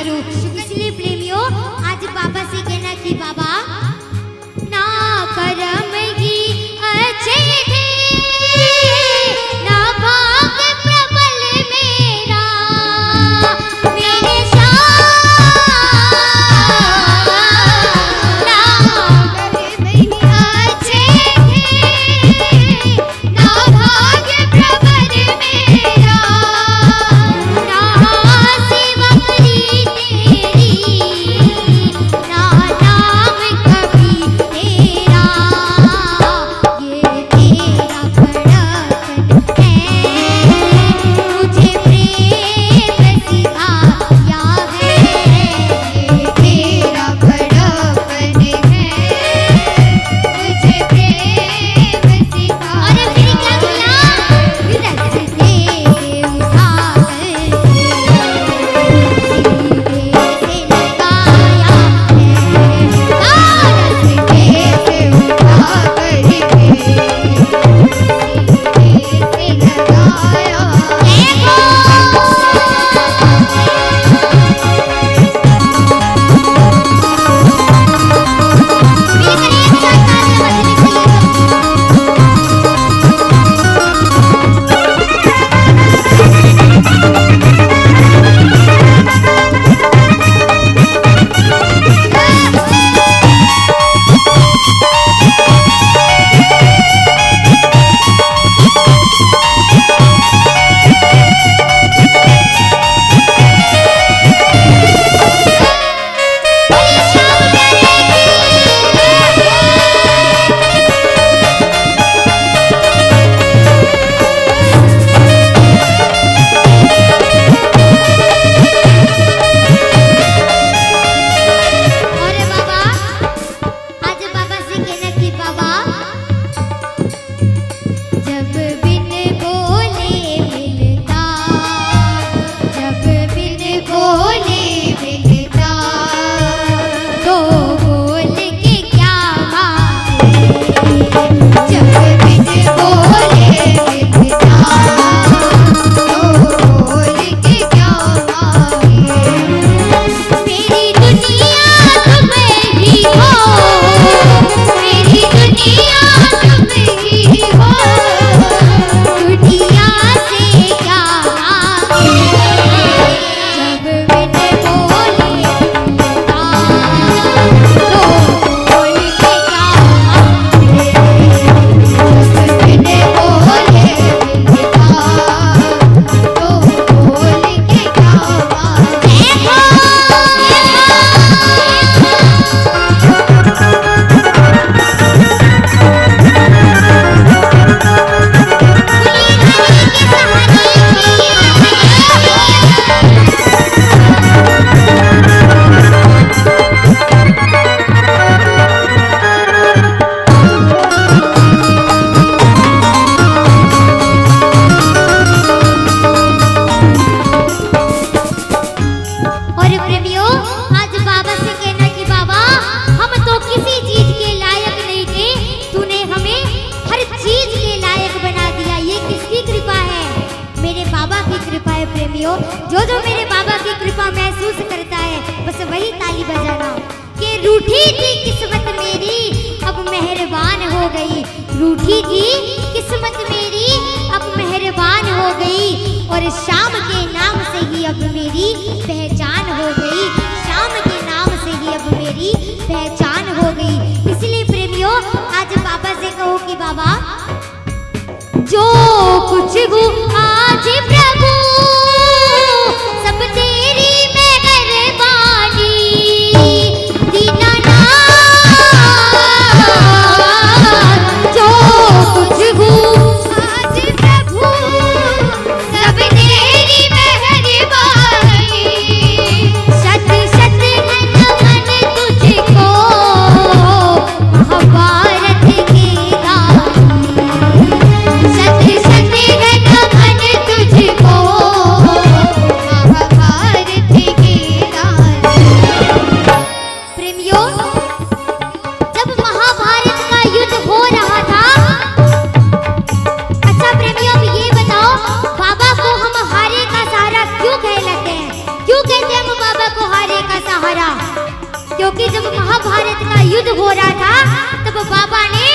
करूं। इसलिए प्रेमियों आज बाबा से कहना कि बाबा ना कर्म ही अच्छे थे, ना भाग प्रबल मेरा, मेरे ना कर्म ही अच्छे थे, ना भाग प्रबल मेरा, ना सेवा करी तेरी, ना नाम कभी तेरा, ये तेरा बड़पन है, मुझे प्रेम सिखाया है, ये तेरा बड़पन है, मुझे प्रेम सिखाया। और फिर क्या किया? रस्ते उठा कर सीधे से लगाया है, रस्ते से उठा कर सीधे से लगाया और बाबा आज बाबा से कहना कि बाबा जब बिन बोले मिलता, जब बिन बोले मिलता, तो बोल के क्या मांगे, जब बिन बोले मिलता, तो बोल के क्या मांगे, मेरी दुनिया तुम ही हो, मेरी दुनिया तुम ही हो, दुनिया से क्या मांगे, जब बिन बोले मिलता, तो बोल के क्या मांगे, जब बिन बोले मिलता, तो बोल के क्या मांगे। और प्रेमियों आज बाबा से कहना कि बाबा हम तो किसी चीज के लायक नहीं थे, तूने हमें हर चीज के लायक बना दिया। ये किसकी कृपा है? मेरे बाबा की कृपा है प्रेमियों। जो जो मेरे बाबा की कृपा महसूस करता है बस वही ताली बजाना कि रूठी थी किस्मत मेरी अब मेहरबान हो गई, रूठी थी किस्मत मेरी अब मेहरबान हो गई, और शाम के नाम से ही अब मेरी पहचान हो गई, शाम के नाम से ही अब मेरी पहचान हो गई। इसलिए प्रेमियों आज बाबा से कहो कि बाबा जो कुछ हूँ आज प्रभु सब तेरी मेहरबानी, दीनानाथ जो कुछ हूँ आज प्रभु सब तेरी मेहरबानी, शत शत नमन तुझको महाभारत की रानी, शत शत नमन तुझको क्योंकि जब महाभारत का युद्ध हो रहा था तब बाबा ने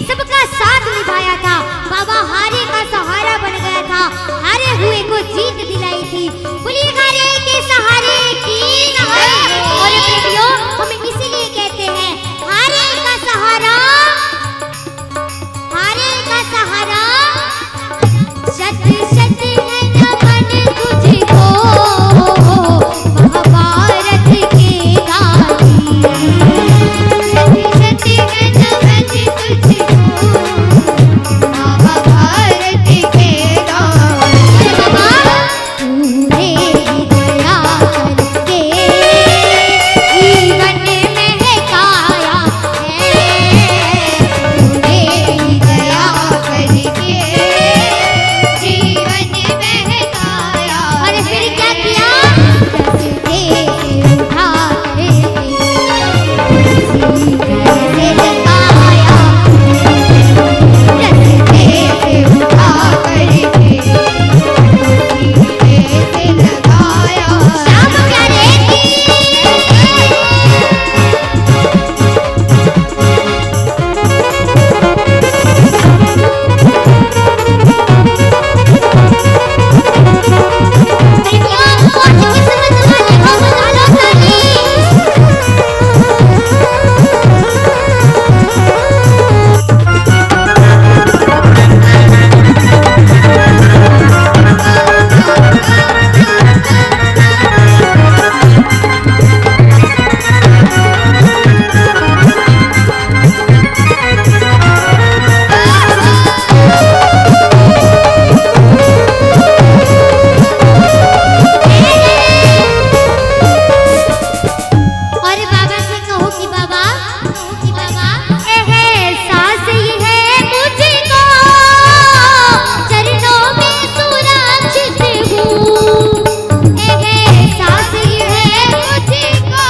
सबका साथ निभाया था। बाबा हारे का सहारा बन गया था, हारे हुए को जीत दिलाई थी। बोलिए हारे के सहारे की। और प्रेमियों, हम इसीलिए कहते हैं हारे का सहारा, हारे का सहारा। शत शत है नमन तुझको महाभारत के गाती। शत शत है नमन तुझको महाभारत के गाती। तूने दया करके जीवन में महकाया है। तूने दया करके जीवन महकाया। और फिर क्या किया? रस्ते से उठा करके रस्ते से लगाया। श्याम प्यारे की। और बाबा से कहो कि बाबा, एहसास ये है मुझको चरणों में सुरक्षित हूँ। एहसास ये है मुझको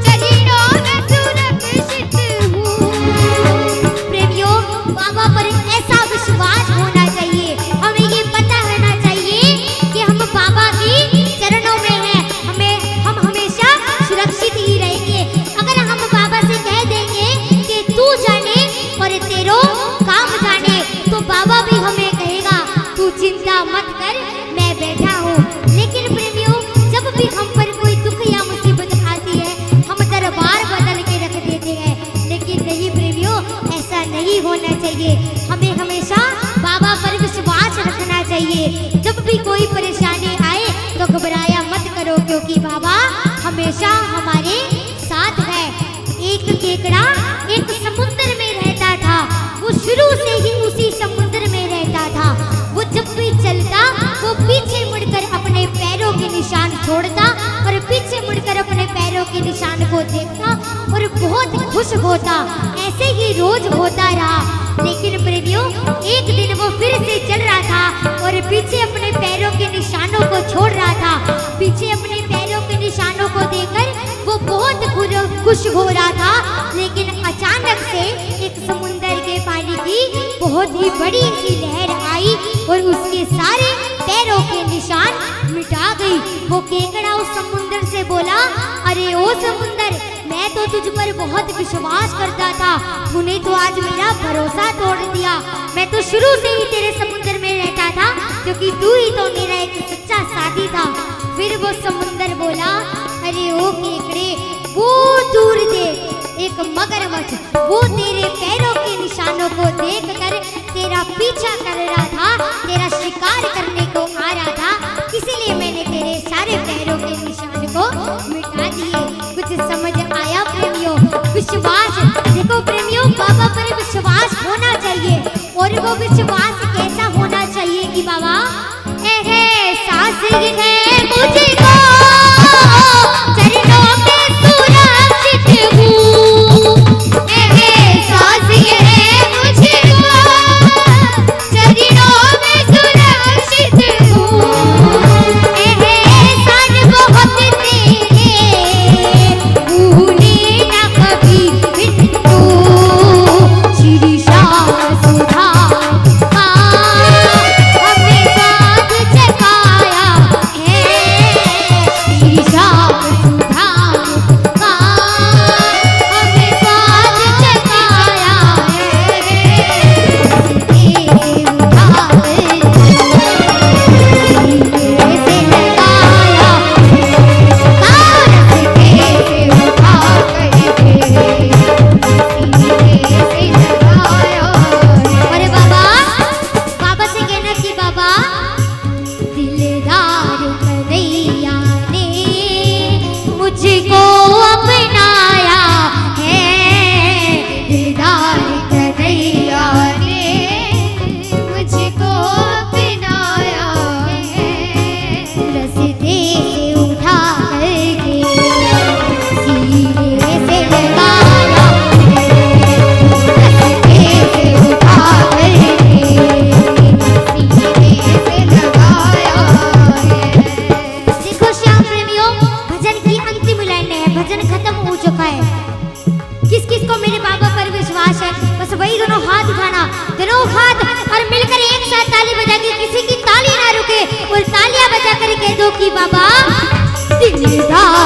चरणों में सुरक्षित हूँ। प्रेमियों, बाबा पर ऐसा विश्वास होना चाहिए, हमें ये पता रहना चाहिए कि हम बाबा की चरणों में हैं, हम हमेशा सुरक्षित ही रहेंगे। अगर हम बाबा से कह देंगे कि तू जाने और तेरो काम जाने, तो बाबा भी हमें कहेगा तू चिंता मत कर, मैं बैठा हूँ। लेकिन प्रेमियों, जब भी हम पर कोई दुख या मुसीबत आती है हम दरबार बदल के रख देते हैं। लेकिन नहीं प्रेमियों, ऐसा नहीं होना चाहिए। हमें हमेशा बाबा पर विश्वास रखना चाहिए। जब भी कोई परेशानी आए तो घबराया मत करो, क्योंकि बाबा हमेशा हमारे साथ है। एक केकड़ा एक समुद्र में रहता था, वो शुरू से ही उसी समुद्र में रहता था। वो जब भी चलता वो पीछे मुड़कर अपने पैरों के निशान छोड़ता और पीछे मुड़कर अपने पैरों के निशान को देखता और बहुत खुश होता। ऐसे ही रोज होता रहा। लेकिन प्रेमियों, एक दिन वो फिर से चल रहा था और पीछे अपने पैरों के निशानों को छोड़ रहा था। पीछे अपने पैरों के निशानों को देखकर वो बहुत खुश हो रहा था। लेकिन अचानक से एक समुंदर के पानी की बहुत ही बड़ी सी लहर आई और उसके सारे पैरों के निशान मिटा गई। वो केकड़ा उस समुंदर से बोला, अरे ओ समुंदर, मैं तो तुझ पर बहुत विश्वास करता था, तूने तो आज मेरा भरोसा तोड़ दिया। मैं तो शुरू से ही तेरे समुंदर में रहता था, क्योंकि तू ही तो मेरा एक सच्चा साथी था। फिर वो समुंदर बोला, अरे ओ केकड़े, वो दूर देख, एक मगरमच्छ, वो तेरे पैरों के निशानों को देखकर तेरा पीछा कर रहा था, तेरा शिकार करने को आ रहा था, इसीलिए मैंने तेरे सारे पैरों के निशान को मिटा दिए। कुछ समझ आया प्रेमियों? विश्वास, देखो प्रेमियों, बाबा पर विश्वास होना चाहिए। और वो विश्वास कैसा होना चाहिए कि बाबा एहसास है मुझको चरणों में सुरक्षित हूँ। एहसास है मुझको चरणों में सुरक्षित हूँ। एहसान बहुत तेरे भूले न कभी बिट्टू, श्री श्याम सुधा मुझको अपनाया है दिलदार कन्हैया ने, मुझको अपनाया है। रस्ते से उठा करके सीने से लगाया है, रस्ते से उठा करके सीने से लगाया है। देखो श्याम प्रेमियों, भजन की अंतिम लाइन है, भजन खत्म हो चुका है। किस किस को मेरे बाबा पर विश्वास है, बस वही दोनों हाथ उठाना, दोनों हाथ, और मिलकर एक साथ ताली बजा के, किसी की ताली ना रुके, और तालियां बजा कर कह दो कि बाबा दिलदार